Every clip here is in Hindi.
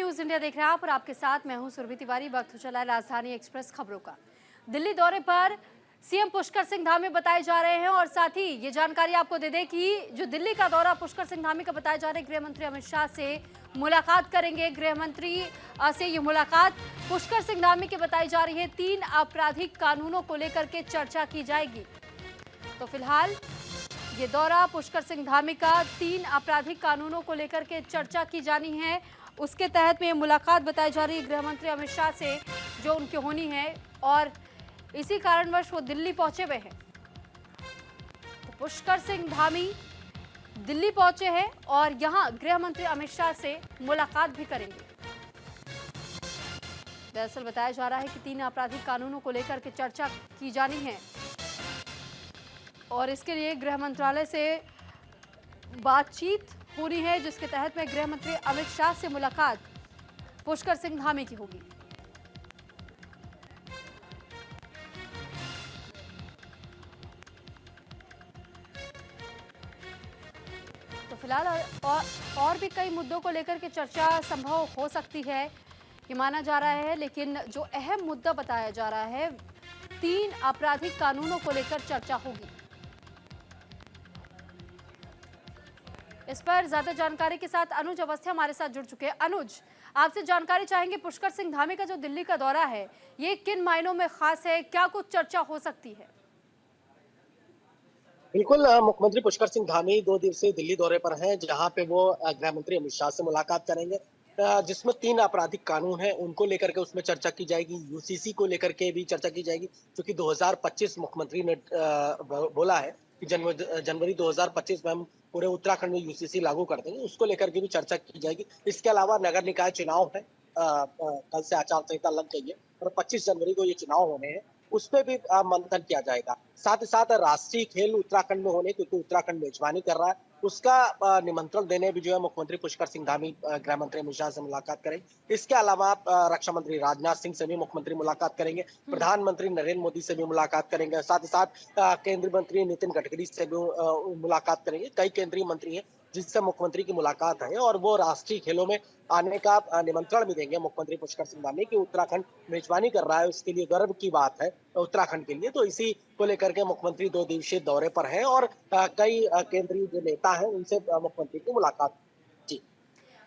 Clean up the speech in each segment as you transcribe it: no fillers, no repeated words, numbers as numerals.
न्यूज इंडिया देख रहे हैं आप और आपके साथ मैं हूं सुरभि तिवारी। वक्त हो चला है राजधानी एक्सप्रेस खबरों का। दिल्ली दौरे पर सीएम पुष्कर सिंह धामी बताए जा रहे हैं और साथ ही ये जानकारी आपको दे दें कि जो दिल्ली का दौरा पुष्कर सिंह धामी का बताया जा रहा है, गृह मंत्री अमित शाह से मुलाकात करेंगे। गृह मंत्री से ये मुलाकात पुष्कर सिंह धामी की बताई जा रही है। 3 आपराधिक कानूनों को लेकर के चर्चा की जाएगी। तो फिलहाल ये दौरा पुष्कर सिंह धामी का 3 आपराधिक कानूनों को लेकर के चर्चा की जानी है, उसके तहत में ये मुलाकात बताई जा रही है गृह मंत्री अमित शाह से जो उनकी होनी है और इसी कारणवश वो दिल्ली पहुंचे हुए हैं। तो पुष्कर सिंह धामी दिल्ली पहुंचे हैं और यहां गृह मंत्री अमित शाह से मुलाकात भी करेंगे। दरअसल बताया जा रहा है कि 3 आपराधिक कानूनों को लेकर के चर्चा की जानी है और इसके लिए गृह मंत्रालय से बातचीत होनी है, जिसके तहत में गृह मंत्री अमित शाह से मुलाकात पुष्कर सिंह धामी की होगी। तो फिलहाल और भी कई मुद्दों को लेकर के चर्चा संभव हो सकती है ये माना जा रहा है, लेकिन जो अहम मुद्दा बताया जा रहा है 3 आपराधिक कानूनों को लेकर चर्चा होगी। इस पर ज्यादा जानकारी के साथ अनुज अवस्थी हमारे साथ जुड़ चुके हैं। अनुज, आपसे जानकारी चाहेंगे पुष्कर सिंह धामी का जो दिल्ली का दौरा है ये किन मायनों में खास है, क्या कुछ चर्चा हो सकती है? बिल्कुल मुख्यमंत्री पुष्कर सिंह धामी 2 दिवसीय दिल्ली दौरे पर हैं, जहां पे वो गृह मंत्री अमित शाह से मुलाकात करेंगे, जिसमें 3 आपराधिक कानून हैं उनको लेकर के उसमें चर्चा की जाएगी। यूसीसी को लेकर के भी चर्चा की जाएगी, क्योंकि 2025 मुख्यमंत्री ने बोला है कि जनवरी 2025 में हम पूरे उत्तराखंड में यूसीसी लागू कर देंगे, उसको लेकर के भी चर्चा की जाएगी। इसके अलावा नगर निकाय चुनाव है, कल से आचार संहिता लग गई है और 25 जनवरी को ये चुनाव होने हैं, उस पे भी मंथन किया जाएगा। साथ ही साथ राष्ट्रीय खेल उत्तराखंड में होने, क्योंकि उत्तराखंड मेजबानी कर रहा है, उसका निमंत्रण देने भी जो है मुख्यमंत्री पुष्कर सिंह धामी गृह मंत्री अमित शाह से मुलाकात करेंगे। इसके अलावा रक्षा मंत्री राजनाथ सिंह से भी मुख्यमंत्री मुलाकात करेंगे, प्रधानमंत्री नरेंद्र मोदी से भी मुलाकात करेंगे, साथ ही साथ केंद्रीय मंत्री नितिन गडकरी से भी मुलाकात करेंगे। कई केंद्रीय मंत्री हैं जिससे मुख्यमंत्री की मुलाकात है और वो राष्ट्रीय खेलों में आने का निमंत्रण भी देंगे मुख्यमंत्री पुष्कर सिंह धामी कि उत्तराखंड मेजबानी कर रहा है, उसके लिए गर्व की बात है उत्तराखंड के लिए। तो इसी को लेकर के मुख्यमंत्री 2 दिवसीय दौरे पर हैं और कई केंद्रीय जो नेता हैं उनसे मुख्यमंत्री की मुलाकात। जी,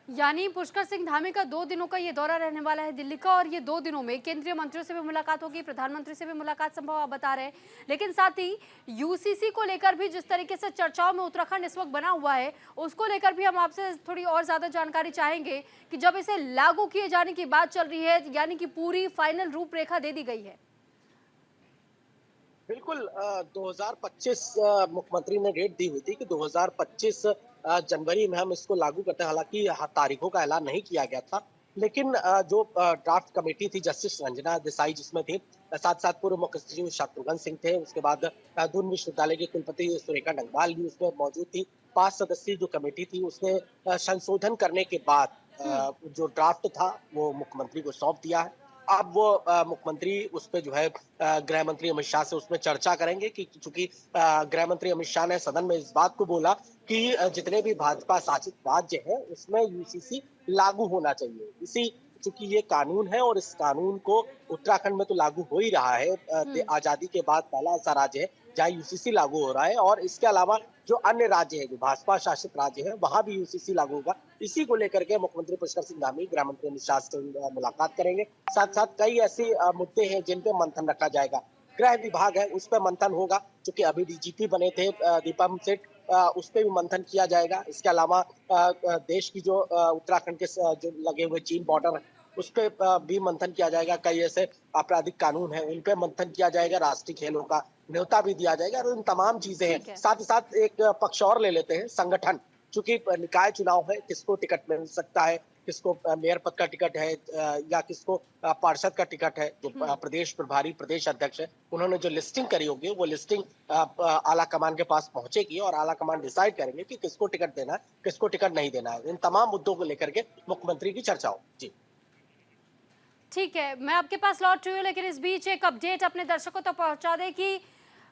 यानी पुष्कर सिंह धामी का 2 दिनों का ये दौरा रहने वाला है दिल्ली का और ये 2 दिनों में केंद्रीय मंत्रियों से भी मुलाकात होगी, प्रधानमंत्री से भी मुलाकात संभव आप बता रहे हैं, लेकिन साथ ही यूसीसी को लेकर भी जिस तरीके से चर्चाओं में उत्तराखंड इस वक्त बना हुआ है उसको लेकर भी हम आपसे थोड़ी और ज्यादा जानकारी चाहेंगे कि जब इसे लागू किए जाने की बात चल रही है, यानी कि पूरी फाइनल रूपरेखा दे दी गई है। बिल्कुल 2025 मुख्यमंत्री ने डेट दी हुई थी कि 2025 जनवरी में हम इसको लागू करते हैं। हालांकि तारीखों का ऐलान नहीं किया गया था, लेकिन जो ड्राफ्ट कमेटी थी जस्टिस रंजना देसाई जिसमें थी, साथ साथ पूर्व मुख्य सचिव शत्रुघ्न सिंह थे, उसके बाद दून विश्वविद्यालय की कुलपति सुरेखा डंगवाल भी उसमें मौजूद थी। 5 सदस्यीय जो कमेटी थी उसने संशोधन करने के बाद जो ड्राफ्ट था वो मुख्यमंत्री को सौंप दिया है। अब वो मुख्यमंत्री उस पे जो है गृह मंत्री अमित शाह से उसमें चर्चा करेंगे कि चूंकि गृह मंत्री अमित शाह ने सदन में इस बात को बोला कि जितने भी भाजपा शासित राज्य हैं उसमें यूसीसी लागू होना चाहिए। इसी चूंकि ये कानून है और इस कानून को उत्तराखंड में तो लागू हो ही रहा है, आजादी के बाद पहला ऐसा राज्य है जहाँ यूसीसी लागू हो रहा है और इसके अलावा जो अन्य राज्य है, जो भाजपा शासित राज्य है, वहां भी यूसीसी लागू होगा। इसी को लेकर के मुख्यमंत्री पुष्कर सिंह धामी गृह मंत्री अमित शाह से मुलाकात करेंगे। साथ साथ कई ऐसे मुद्दे हैं जिन पे मंथन रखा जाएगा। गृह विभाग है उस पर मंथन होगा, क्योंकि अभी डीजीपी बने थे दीपम सेठ, उस पर भी मंथन किया जाएगा। इसके अलावा देश की जो उत्तराखंड के जो लगे हुए चीन बॉर्डर उस पर भी मंथन किया जाएगा। कई ऐसे आपराधिक कानून हैं उन पे मंथन किया जाएगा। राष्ट्रीय खेलों का न्योता भी दिया जाएगा और इन तमाम चीजें हैं। ठीक है। साथ ही साथ एक पक्ष और ले लेते हैं, संगठन, चूंकि निकाय चुनाव है, किसको टिकट मिल सकता है, किसको मेयर पद का टिकट है या किसको पार्षद का टिकट है। जो प्रदेश प्रभारी प्रदेश अध्यक्ष है उन्होंने जो लिस्टिंग करी होगी वो लिस्टिंग आला कमान के पास पहुंचेगी और आला कमान डिसाइड करेंगे कि किसको टिकट देना है, किसको टिकट नहीं देना है। इन तमाम मुद्दों को लेकर के मुख्यमंत्री की चर्चा हो। जी, ठीक है, मैं आपके पास लौट रही हूँ, लेकिन इस बीच एक अपडेट अपने दर्शकों तक पहुंचा दें कि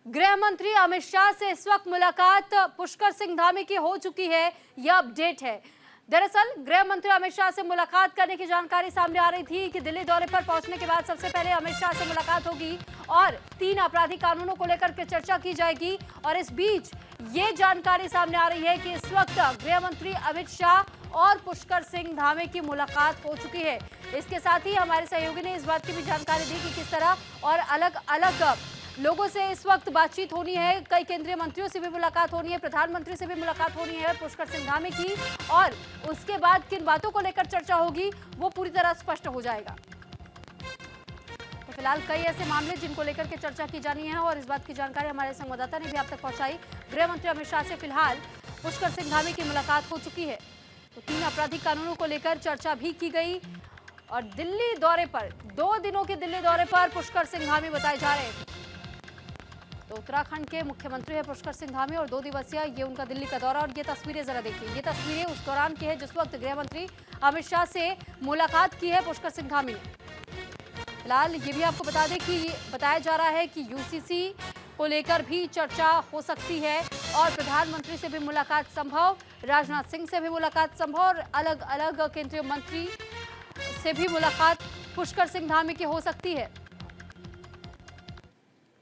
गृह मंत्री अमित शाह से इस वक्त मुलाकात पुष्कर सिंह धामी की हो चुकी है। यह अपडेट है। दरअसल गृह मंत्री अमित शाह से मुलाकात करने की जानकारी सामने आ रही थी कि दिल्ली दौरे पर पहुंचने के बाद सबसे पहले अमित शाह से मुलाकात होगी और 3 आपराधिक कानूनों को लेकर के चर्चा की जाएगी। और इस बीच ये जानकारी सामने आ रही है कि इस वक्त गृह मंत्री अमित शाह और पुष्कर सिंह धामी की मुलाकात हो चुकी है। इसके साथ ही हमारे सहयोगी ने इस बात की भी जानकारी दी कि किस तरह और अलग अलग लोगों से इस वक्त बातचीत होनी है। कई केंद्रीय मंत्रियों से भी मुलाकात होनी है, प्रधानमंत्री से भी मुलाकात होनी है पुष्कर सिंह धामी की, और उसके बाद किन बातों को लेकर चर्चा होगी वो पूरी तरह स्पष्ट हो जाएगा। तो फिलहाल कई ऐसे मामले जिनको लेकर के चर्चा की जानी है और इस बात की जानकारी हमारे संवाददाता ने भी आप तक पहुंचाई। गृह मंत्री अमित शाह से फिलहाल पुष्कर सिंह धामी की मुलाकात हो चुकी है। तो 3 आपराधिक कानूनों को लेकर चर्चा भी की गई और दिल्ली दौरे पर 2 दिनों के दिल्ली दौरे पर पुष्कर सिंह धामी बताए जा रहे हैं। तो उत्तराखंड के मुख्यमंत्री है पुष्कर सिंह धामी और 2 दिवसीय ये उनका दिल्ली का दौरा। और ये तस्वीरें जरा देखिए, ये तस्वीरें उस दौरान की है जिस वक्त गृह मंत्री अमित शाह से मुलाकात की है पुष्कर सिंह धामी ने। फिलहाल ये भी आपको बता दें कि बताया जा रहा है कि यूसीसी को लेकर भी चर्चा हो सकती है और प्रधानमंत्री से भी मुलाकात संभव, राजनाथ सिंह से भी मुलाकात संभव और अलग अलग केंद्रीय मंत्री से भी मुलाकात पुष्कर सिंह धामी की हो सकती है।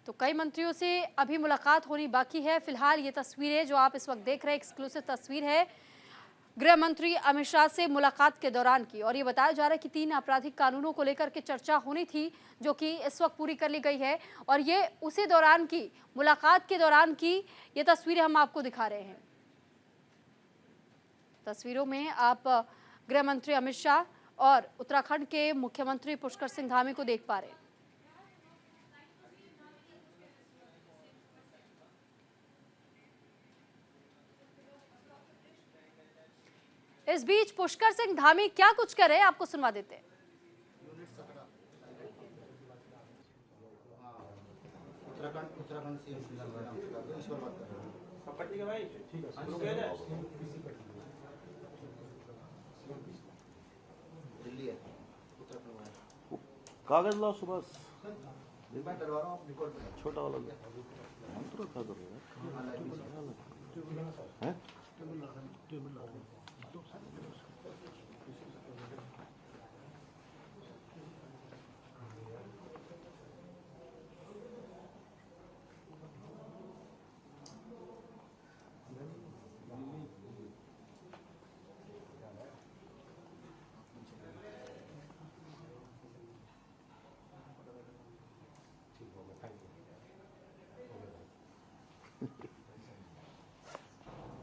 तो कई मंत्रियों से अभी मुलाकात होनी बाकी है। फिलहाल ये तस्वीरें जो आप इस वक्त देख रहे हैं एक्सक्लूसिव तस्वीर है गृह मंत्री अमित शाह से मुलाकात के दौरान की। और ये बताया जा रहा है कि 3 आपराधिक कानूनों को लेकर के चर्चा होनी थी जो कि इस वक्त पूरी कर ली गई है और ये उसी दौरान की मुलाकात के दौरान की ये तस्वीरें हम आपको दिखा रहे हैं। तस्वीरों में आप गृह मंत्री अमित शाह और उत्तराखंड के मुख्यमंत्री पुष्कर सिंह धामी को देख पा रहे हैं। इस बीच पुष्कर सिंह धामी क्या कुछ कर रहे हैं आपको सुनवा देते हैं। उत्तराखंड सीएम ईश्वर बात कर रहे हैं। भाई ठीक है, दिल्ली है, उत्तराखंड कागज लाओ सुबह। मैं डलवा रहा हूँ, आप रिकॉर्ड करें। छोटा वाला मंत्र क्या कर रहे हैं?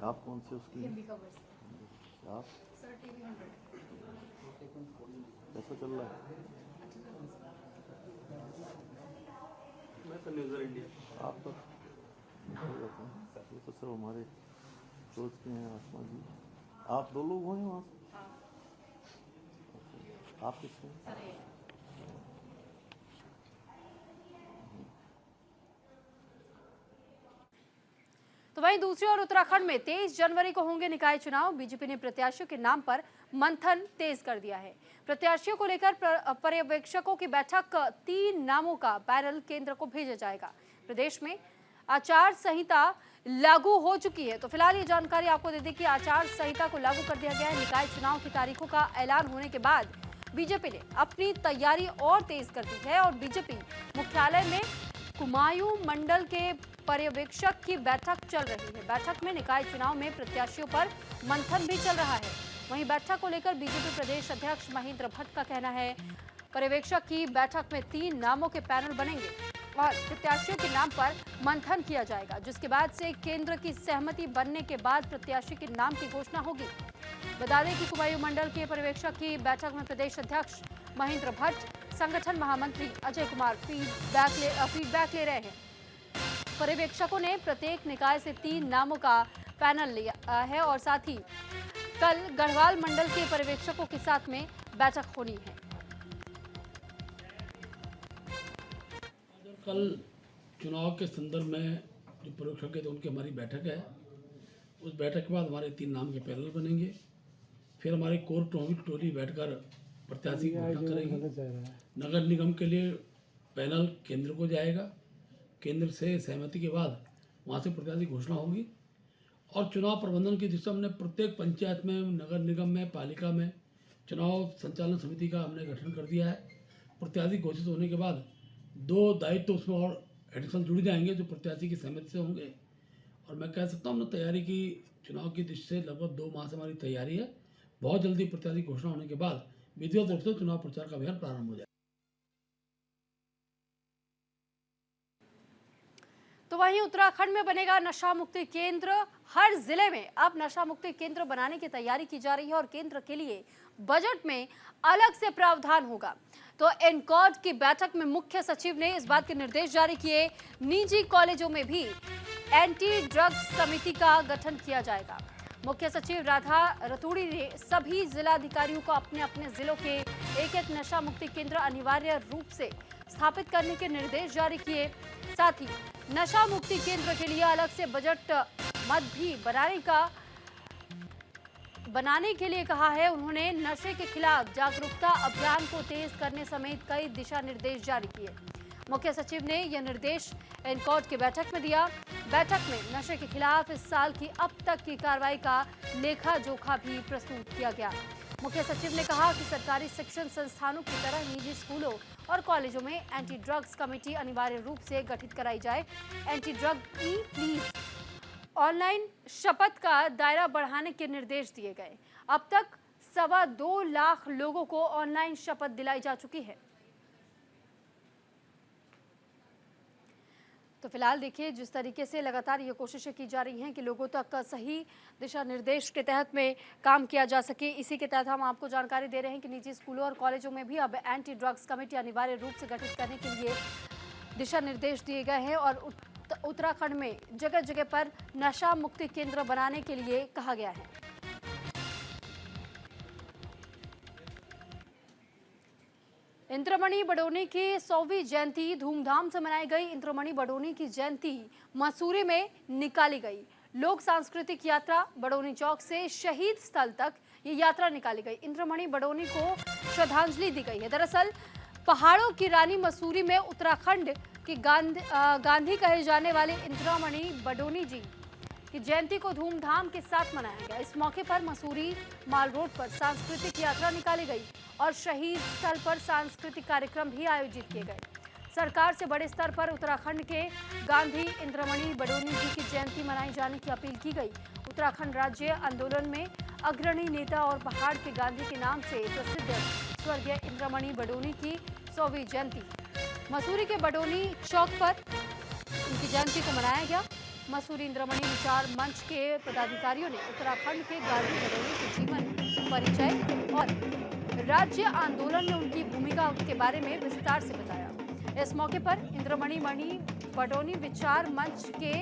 आप कौन से उसकी आप कैसा चल रहा है? मैं तो न्यूज़र इंडिया। आप तो ये तो सब हमारे सोच के हैं आसमा जी। आप 2 लोग हैं वहाँ से? आप किससे? तो वहीं दूसरी ओर उत्तराखंड में 23 जनवरी को होंगे निकाय चुनाव। बीजेपी ने प्रत्याशियों के नाम पर मंथन तेज कर दिया है। प्रत्याशियों को लेकर पर्यवेक्षकों की बैठक 3 नामों का पैनल केंद्र को भेजा जाएगा। प्रदेश में आचार संहिता लागू हो चुकी है। तो फिलहाल ये जानकारी आपको दे दें कि आचार संहिता को लागू कर दिया गया है। निकाय चुनाव की तारीखों का ऐलान होने के बाद बीजेपी ने अपनी तैयारी और तेज कर दी है और बीजेपी मुख्यालय में कुमायूं मंडल के पर्यवेक्षक की बैठक चल रही है। बैठक में निकाय चुनाव में प्रत्याशियों पर मंथन भी चल रहा है। वहीं बैठक को लेकर बीजेपी प्रदेश अध्यक्ष महेंद्र भट्ट का कहना है पर्यवेक्षक की बैठक में 3 नामों के पैनल बनेंगे और प्रत्याशियों के नाम पर मंथन किया जाएगा, जिसके बाद से केंद्र की सहमति बनने के बाद प्रत्याशी के नाम की घोषणा होगी। बता दें कि कुमायूं मंडल के पर्यवेक्षक की बैठक में प्रदेश अध्यक्ष महेंद्र भट्ट, संगठन महामंत्री अजय कुमार फीडबैक ले रहे हैं। पर्यवेक्षकों ने प्रत्येक निकाय से 3 नामों का पैनल लिया है और साथ ही कल गढ़वाल मंडल के पर्यवेक्षकों के साथ में बैठक होनी है। कल चुनाव के संदर्भ में जो पर्यवेक्षक है तो उनकी हमारी बैठक है। उस बैठक के बाद हमारे 3 नाम के पैनल बनेंगे। फिर हमारी कोर टोली बैठकर प्रत्याशी की घोषणा करेगी। नगर निगम के लिए पैनल केंद्र को जाएगा। केंद्र से सहमति के बाद वहाँ से प्रत्याशी घोषणा होगी और चुनाव प्रबंधन की दिशा हमने प्रत्येक पंचायत में, नगर निगम में, पालिका में चुनाव संचालन समिति का हमने गठन कर दिया है। प्रत्याशी घोषित होने के बाद 2 दायित्व तो उसमें और एडिशनल जुड़ जाएंगे जो प्रत्याशी की सहमति से होंगे। और मैं कह सकता हूँ हमने तैयारी की, चुनाव की दृष्टि से लगभग 2 माह से हमारी तैयारी है। बहुत जल्दी प्रत्याशी घोषणा होने के बाद विधिवत रूप से चुनाव प्रचार का अभियान प्रारंभ हो जाएगा। तो वहीं उत्तराखंड में बनेगा नशा मुक्ति केंद्र। हर जिले में अब नशा मुक्ति केंद्र बनाने की तैयारी की जा रही है और केंद्र के लिए बजट में अलग से प्रावधान होगा। तो एनकॉर्ड की बैठक में मुख्य सचिव ने इस बात के निर्देश जारी किए। निजी कॉलेजों में भी एंटी ड्रग्स समिति का गठन किया जाएगा। मुख्य सचिव राधा रतूड़ी ने सभी जिलाधिकारियों को अपने अपने जिलों के एक नशा मुक्ति केंद्र अनिवार्य रूप से स्थापित करने के निर्देश जारी किए। साथ ही नशा मुक्ति केंद्र के लिए अलग से बजट मद भी बनाने के लिए कहा है। उन्होंने नशे के खिलाफ जागरूकता अभियान को तेज करने समेत कई दिशा निर्देश जारी किए। मुख्य सचिव ने यह निर्देश एनकॉर्ड की बैठक में दिया। बैठक में नशे के खिलाफ इस साल की अब तक की कार्रवाई का लेखा जोखा भी प्रस्तुत किया गया। मुख्य सचिव ने कहा कि सरकारी शिक्षण संस्थानों की तरह निजी स्कूलों और कॉलेजों में एंटी ड्रग्स कमेटी अनिवार्य रूप से गठित कराई जाए। Anti drug E please online शपथ का दायरा बढ़ाने के निर्देश दिए गए। अब तक 2.25 लाख लोगों को ऑनलाइन शपथ दिलाई जा चुकी है। तो फिलहाल देखिए जिस तरीके से लगातार ये कोशिशें की जा रही हैं कि लोगों तक सही दिशा निर्देश के तहत में काम किया जा सके, इसी के तहत हम आपको जानकारी दे रहे हैं कि निजी स्कूलों और कॉलेजों में भी अब एंटी ड्रग्स कमेटी अनिवार्य रूप से गठित करने के लिए दिशा निर्देश दिए गए हैं और उत्तराखंड में जगह जगह पर नशा मुक्ति केंद्र बनाने के लिए कहा गया है। इंद्रमणि बडोनी की 100वीं जयंती धूमधाम से मनाई गई। इंद्रमणि बडोनी की जयंती मसूरी में निकाली गई। लोक सांस्कृतिक यात्रा बडोनी चौक से शहीद स्थल तक ये यात्रा निकाली गई। इंद्रमणि बडोनी को श्रद्धांजलि दी गई है। दरअसल पहाड़ों की रानी मसूरी में उत्तराखंड की गांधी कहे जाने वाले इंद्रमणि बडोनी जी की जयंती को धूमधाम के साथ मनाया गया। इस मौके पर मसूरी माल रोड पर सांस्कृतिक यात्रा निकाली गई और शहीद स्थल पर सांस्कृतिक कार्यक्रम भी आयोजित किए गए। सरकार से बड़े स्तर पर उत्तराखंड के गांधी इंद्रमणि बडोनी जी की जयंती मनाई जाने की अपील की गई। उत्तराखंड राज्य आंदोलन में अग्रणी नेता और पहाड़ के गांधी के नाम से प्रसिद्ध स्वर्गीय इंद्रमणि बडोनी की 100वीं जयंती मसूरी के बडोनी चौक पर उनकी जयंती को मनाया गया। मसूरी इंद्रमणि विचार मंच के पदाधिकारियों ने उत्तराखंड के गांधी बडोनी के जीवन, परिचय और राज्य आंदोलन में उनकी भूमिका के बारे में विस्तार से बताया। इस मौके पर इंद्रमणि बडोनी विचार मंच के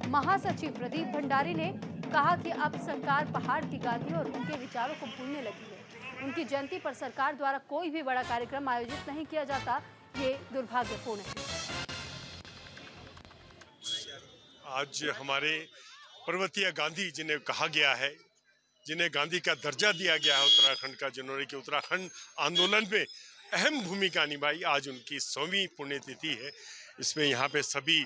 महासचिव प्रदीप भंडारी ने कहा कि अब सरकार पहाड़ के गांधी और उनके विचारों को भूलने लगी है। उनकी जयंती पर सरकार द्वारा कोई भी बड़ा कार्यक्रम आयोजित नहीं किया जाता, ये दुर्भाग्यपूर्ण है। आज हमारे पर्वतीय गांधी जिन्हें कहा गया है, जिन्हें गांधी का दर्जा दिया गया है उत्तराखंड का, जिन्होंने कि उत्तराखंड आंदोलन में अहम भूमिका निभाई, आज उनकी 100वीं पुण्यतिथि है। इसमें यहाँ पे सभी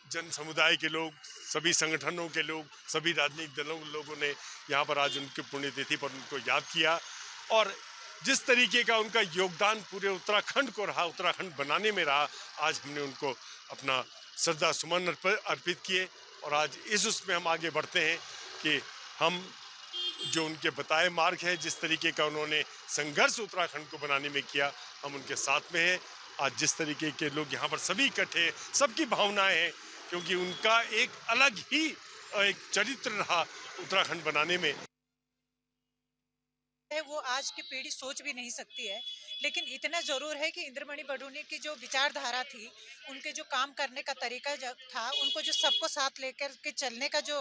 जन समुदाय के लोग, सभी संगठनों के लोग, सभी राजनीतिक दलों के लोगों ने यहाँ पर आज उनकी पुण्यतिथि पर उनको याद किया और जिस तरीके का उनका योगदान पूरे उत्तराखंड को रहा, उत्तराखंड बनाने में रहा, आज हमने उनको अपना श्रद्धा सुमन अर्पित किए और आज इस उसमें हम आगे बढ़ते हैं कि हम जो उनके बताए मार्ग है, जिस तरीके का उन्होंने संघर्ष उत्तराखंड को बनाने में किया, हम उनके साथ में हैं। आज जिस तरीके के लोग यहाँ पर सभी इकट्ठे हैं, सबकी भावनाएं हैं, क्योंकि उनका एक अलग ही एक चरित्र रहा उत्तराखंड बनाने में। वो आज की पीढ़ी सोच भी नहीं सकती है, लेकिन इतना जरूर है कि इंद्रमणि बडोनी की जो विचारधारा थी, उनके जो काम करने का तरीका था, उनको जो सबको साथ लेकर के चलने का जो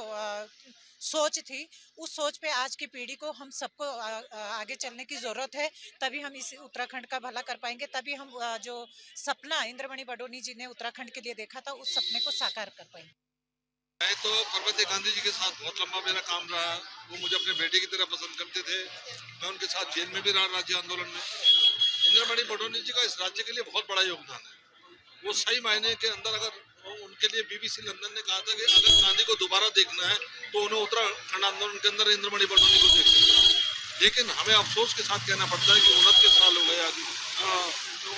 सोच थी, उस सोच पे आज की पीढ़ी को हम सबको आगे चलने की जरूरत है। तभी हम इस उत्तराखंड का भला कर पाएंगे, तभी हम जो सपना इंद्रमणि बडोनी जी ने उत्तराखंड के लिए देखा था, उस सपने को साकार कर पाएंगे। मैं तो पर्वतीय गांधी जी के साथ बहुत लंबा मेरा काम रहा। वो मुझे अपने बेटे की तरह पसंद करते थे। मैं उनके साथ जेल में भी रहा राज्य आंदोलन में। इंद्रमणि बडोनी जी का इस राज्य के लिए बहुत बड़ा योगदान है। वो सही मायने के अंदर अगर उनकी उनके लिए बीबीसी लंदन ने कहा था कि अगर गांधी को दोबारा देखना है तो उन्हें उत्तराखंड आंदोलन के अंदर इंद्रमणि बडोनी को देख सकते हैं। लेकिन हमें अफसोस के साथ कहना पड़ता है कि 29 साल हो गए आज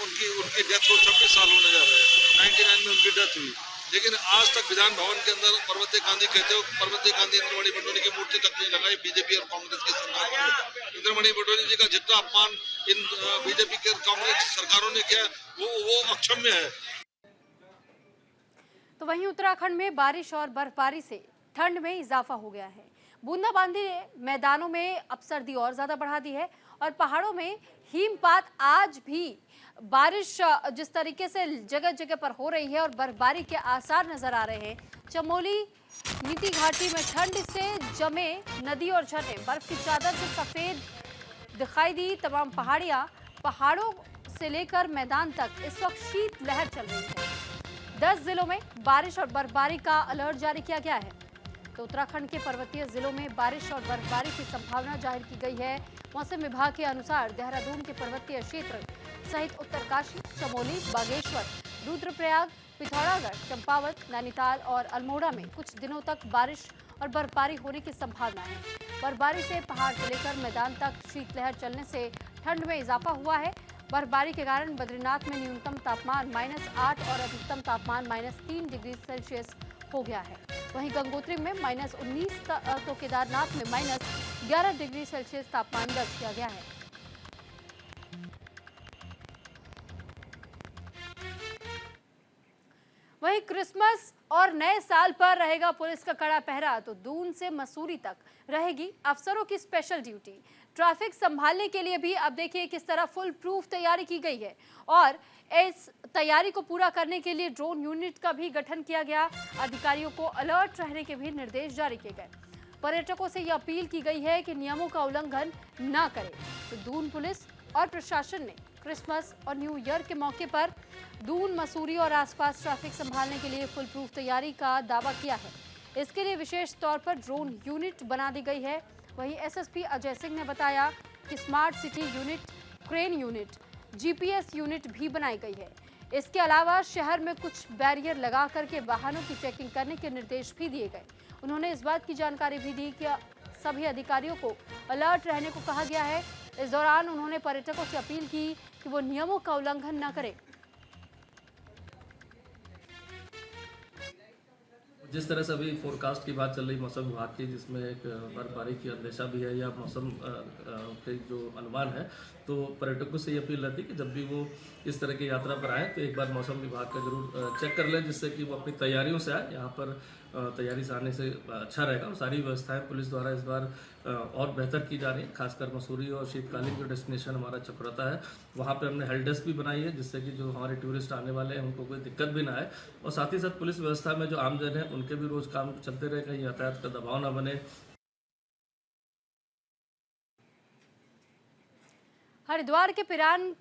उनकी डेथ को 26 साल होने जा रहे हैं। 99 में उनकी डेथ हुई, लेकिन आज तक विधान भवन के अंदर पर्वतीय गांधी कहते हो, पर्वतीय गांधी इंद्रमणि बडोनी की मूर्ति तक नहीं लगाई बीजेपी और कांग्रेस की सरकार ने। इंद्रमणि बडोनी जी का जितना अपमान इन बीजेपी के कांग्रेस सरकारों ने किया वो अक्षम्य है। तो वहीं उत्तराखंड में बारिश और बर्फबारी से ठंड में इजाफा हो गया है। बूंदाबांदी ने मैदानों में अब सर्दी और ज्यादा बढ़ा दी है और पहाड़ों में हिमपात आज भी बारिश जिस तरीके से जगह जगह पर हो रही है और बर्फबारी के आसार नजर आ रहे हैं। चमोली नीति घाटी में ठंड से जमे नदी और झरने बर्फ की चादर से सफेद दिखाई दी। तमाम पहाड़ों से लेकर मैदान तक इस वक्त शीत लहर चल रही है। 10 जिलों में बारिश और बर्फबारी का अलर्ट जारी किया गया है। तो उत्तराखंड के पर्वतीय जिलों में बारिश और बर्फबारी की संभावना जाहिर की गई है। मौसम विभाग के अनुसार देहरादून के पर्वतीय क्षेत्र सहित उत्तरकाशी, चमोली, बागेश्वर, रुद्रप्रयाग, पिथौरागढ़, चंपावत, नैनीताल और अल्मोड़ा में कुछ दिनों तक बारिश और बर्फबारी होने की संभावना है। बर्फबारी से पहाड़ से लेकर मैदान तक शीतलहर चलने से ठंड में इजाफा हुआ है। बर्फबारी के कारण बद्रीनाथ में न्यूनतम तापमान -8 और अधिकतम तापमान -3 डिग्री सेल्सियस हो गया है। वहीं गंगोत्री में -19 तो केदारनाथ में -11 डिग्री सेल्सियस तापमान दर्ज किया गया है। वहीं क्रिसमस और नए साल पर रहेगा पुलिस का कड़ा पहरा। तो दून से मसूरी तक रहेगी अफसरों की स्पेशल ड्यूटी। ट्रैफिक संभालने के लिए भी अब देखिए किस तरह फुल प्रूफ तैयारी की गई है और इस तैयारी को पूरा करने के लिए ड्रोन यूनिट का भी गठन किया गया। अधिकारियों को अलर्ट रहने के भी निर्देश जारी किए गए। पर्यटकों से यह अपील की गई है कि नियमों का उल्लंघन न करें। तो दून पुलिस और प्रशासन ने क्रिसमस और न्यू ईयर के मौके पर दून, मसूरी और आसपास ट्रैफिक संभालने के लिए फुल प्रूफ तैयारी का दावा किया है। इसके लिए विशेष तौर पर ड्रोन यूनिट बना दी गई है। वहीं एसएसपी अजय सिंह ने बताया कि smart city unit, crane unit, GPS unit भी बनाई गई है। इसके अलावा शहर में कुछ बैरियर लगा करके वाहनों की चेकिंग करने के निर्देश भी दिए गए। उन्होंने इस बात की जानकारी भी दी कि सभी अधिकारियों को अलर्ट रहने को कहा गया है। इस दौरान उन्होंने पर्यटकों से अपील की कि वो नियमों का उल्लंघन न करें। जिस तरह से अभी फोरकास्ट की बात चल रही मौसम विभाग की, जिसमें एक बर्फबारी की अंदेशा भी है या मौसम के जो अनुमान है, तो पर्यटकों से ये अपील रहती है कि जब भी वो इस तरह की यात्रा पर आए तो एक बार मौसम विभाग का जरूर चेक कर लें, जिससे कि वो अपनी तैयारियों से आए। यहाँ पर तैयारी से आने से अच्छा रहेगा और सारी व्यवस्थाएं पुलिस द्वारा इस बार और बेहतर की जा रही है। खासकर मसूरी और शीतकालीन जो डेस्टिनेशन हमारा चक्राता है, वहाँ पे हमने हेल्प डेस्क भी बनाई है, जिससे कि जो हमारे टूरिस्ट आने वाले हैं उनको कोई दिक्कत भी ना आए। और साथ ही साथ पुलिस व्यवस्था में जो आमजन है उनके भी रोज काम चलते रहे, कहीं यातायात का दबाव ना बने। हरिद्वार के पिरान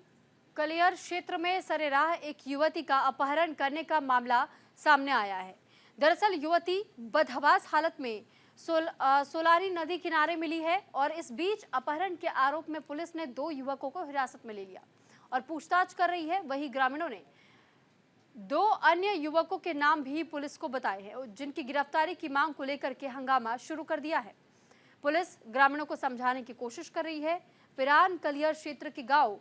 कलियर क्षेत्र में सरेराह एक युवती का अपहरण करने का मामला सामने आया है। दरअसल युवती बदहवास हालत में सोलारी नदी किनारे मिली है और इस बीच अपहरण के आरोप में पुलिस ने 2 युवकों को हिरासत में ले लिया और पूछताछ कर रही है। वहीं ग्रामीणों ने 2 अन्य युवकों के नाम भी पुलिस को बताए हैं, जिनकी गिरफ्तारी की मांग को लेकर के हंगामा शुरू कर दिया है। पुलिस ग्रामीणों को समझाने की कोशिश कर रही है। पिरान कलियर क्षेत्र के गांव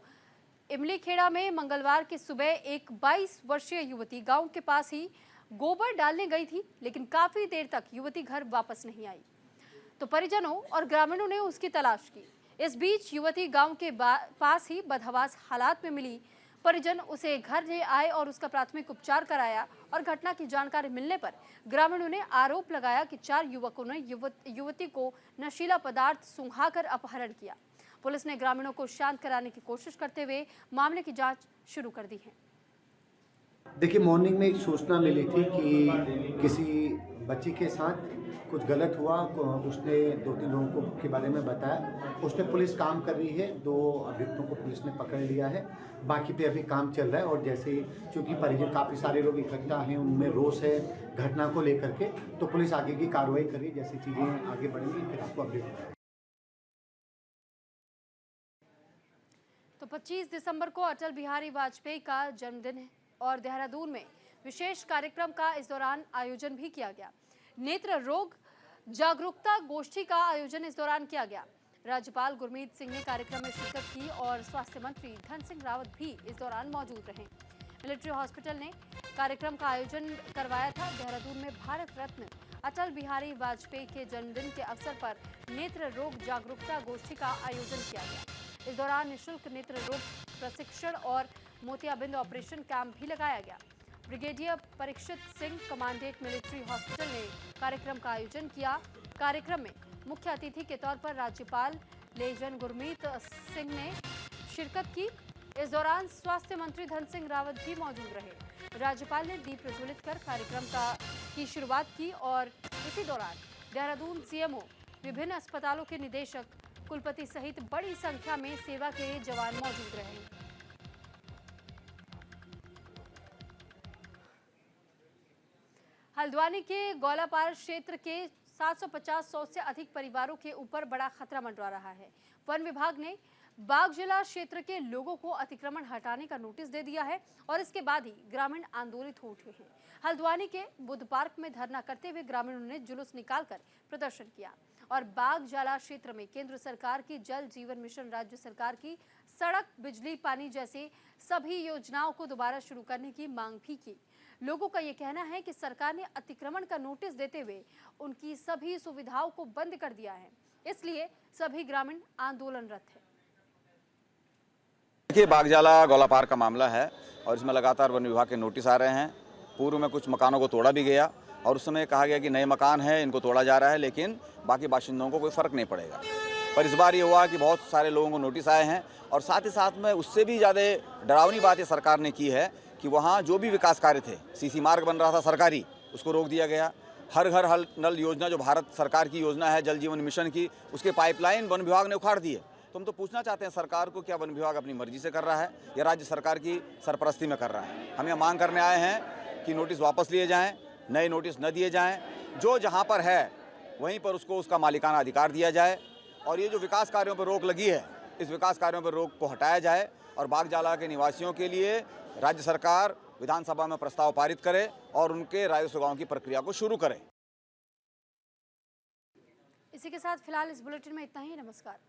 इमलीखेड़ा में मंगलवार की सुबह एक 22 वर्षीय युवती गांव के पास ही गोबर डालने गई थी, लेकिन काफी देर तक युवती घर वापस नहीं आई। तो परिजनों और ग्रामीणों ने उसकी तलाश की। इस बीच युवती गांव के पास ही बदहवास हालात में मिली। परिजन उसे घर ले आए और उसका प्राथमिक उपचार कराया और घटना की जानकारी मिलने पर ग्रामीणों ने आरोप लगाया कि 4 युवकों ने युवती को नशीला पदार्थ सूंघाकर अपहरण किया। पुलिस ने ग्रामीणों को शांत कराने की कोशिश करते हुए मामले की जांच शुरू कर दी है। देखिए, मॉर्निंग में एक सूचना मिली थी कि किसी बच्ची के साथ कुछ गलत हुआ। उसने 2-3 लोगों के बारे में बताया। उसमें पुलिस काम कर रही है। 2 अभियुक्तों को पुलिस ने पकड़ लिया है। बाकी पे अभी काम चल रहा है। और जैसे चूँकि परिजन काफ़ी सारे लोग इकट्ठा हैं, उनमें रोष है घटना को लेकर के, तो पुलिस आगे की कार्रवाई कर रही है। जैसी चीज़ें आगे बढ़ेंगी फिर आपको अपडेट करेंगे। तो 25 दिसंबर को अटल बिहारी वाजपेयी का जन्मदिन है और देहरादून में विशेष कार्यक्रम का इस दौरान आयोजन भी किया गया। नेत्र रोग जागरूकता गोष्ठी का आयोजन इस दौरान किया गया। राज्यपाल गुरमीत सिंह ने कार्यक्रम में शिरकत की और स्वास्थ्य मंत्री धन सिंह रावत भी इस दौरान मौजूद रहे। मिलिट्री हॉस्पिटल ने कार्यक्रम का आयोजन करवाया था। देहरादून में भारत रत्न अटल बिहारी वाजपेयी के जन्मदिन के अवसर पर नेत्र रोग जागरूकता गोष्ठी का आयोजन किया गया। इस दौरान निःशुल्क नेत्र रोग प्रशिक्षण और मोतियाबिंद ऑपरेशन कैंप भी लगाया गया। Brigadier Parikshit Singh commandant military hospital ने कार्यक्रम का आयोजन किया। कार्यक्रम में मुख्य अतिथि के तौर पर राज्यपाल लेजन गुरमीत सिंह ने शिरकत की। इस दौरान स्वास्थ्य मंत्री धन सिंह रावत भी मौजूद रहे। राज्यपाल ने दीप प्रज्वलित कर कार्यक्रम की शुरुआत की और इसी दौरान देहरादून सीएमओ, विभिन्न अस्पतालों के निदेशक, कुलपति सहित बड़ी संख्या में सेवा के जवान मौजूद रहे। हल्द्वानी के गौलापार क्षेत्र के 750 से अधिक परिवारों के ऊपर बड़ा खतरा मंडरा रहा है। वन विभाग ने बागजिला क्षेत्र के लोगों को अतिक्रमण हटाने का नोटिस दे दिया है और इसके बाद ही ग्रामीण आंदोलित हो उठे हैं। हल्द्वानी के बुद्ध पार्क में धरना करते हुए ग्रामीणों ने जुलूस निकालकर प्रदर्शन किया और बागजाला क्षेत्र में केंद्र सरकार की जल जीवन मिशन, राज्य सरकार की सड़क, बिजली, पानी जैसे सभी योजनाओं को दोबारा शुरू करने की मांग भी की। लोगों का ये कहना है कि सरकार ने अतिक्रमण का नोटिस देते हुए उनकी सभी सुविधाओं को बंद कर दिया है, इसलिए सभी ग्रामीण आंदोलनरत है। देखिए, बागजाला गौलापार का मामला है और इसमें लगातार वन विभाग के नोटिस आ रहे हैं। पूर्व में कुछ मकानों को तोड़ा भी गया और उस समय कहा गया कि नए मकान हैं, इनको तोड़ा जा रहा है, लेकिन बाकी बाशिंदों को कोई फ़र्क नहीं पड़ेगा। पर इस बार ये हुआ कि बहुत सारे लोगों को नोटिस आए हैं और साथ ही साथ में उससे भी ज़्यादा डरावनी बात ये सरकार ने की है कि वहाँ जो भी विकास कार्य थे, सीसी मार्ग बन रहा था सरकारी, उसको रोक दिया गया। हर घर हर नल योजना जो भारत सरकार की योजना है जल जीवन मिशन की, उसके पाइपलाइन वन विभाग ने उखाड़ दिए। तो हम तो पूछना चाहते हैं सरकार को, क्या वन विभाग अपनी मर्जी से कर रहा है या राज्य सरकार की सरपरस्ती में कर रहा है? हम यह मांग करने आए हैं कि नोटिस वापस लिए जाएं, नए नोटिस न दिए जाएं, जो जहां पर है वहीं पर उसको उसका मालिकाना अधिकार दिया जाए और ये जो विकास कार्यों पर रोक लगी है, इस विकास कार्यों पर रोक को हटाया जाए और बागजाला के निवासियों के लिए राज्य सरकार विधानसभा में प्रस्ताव पारित करे और उनके राजस्व गाँव की प्रक्रिया को शुरू करे। इसी के साथ फिलहाल इस बुलेटिन में इतना ही। नमस्कार।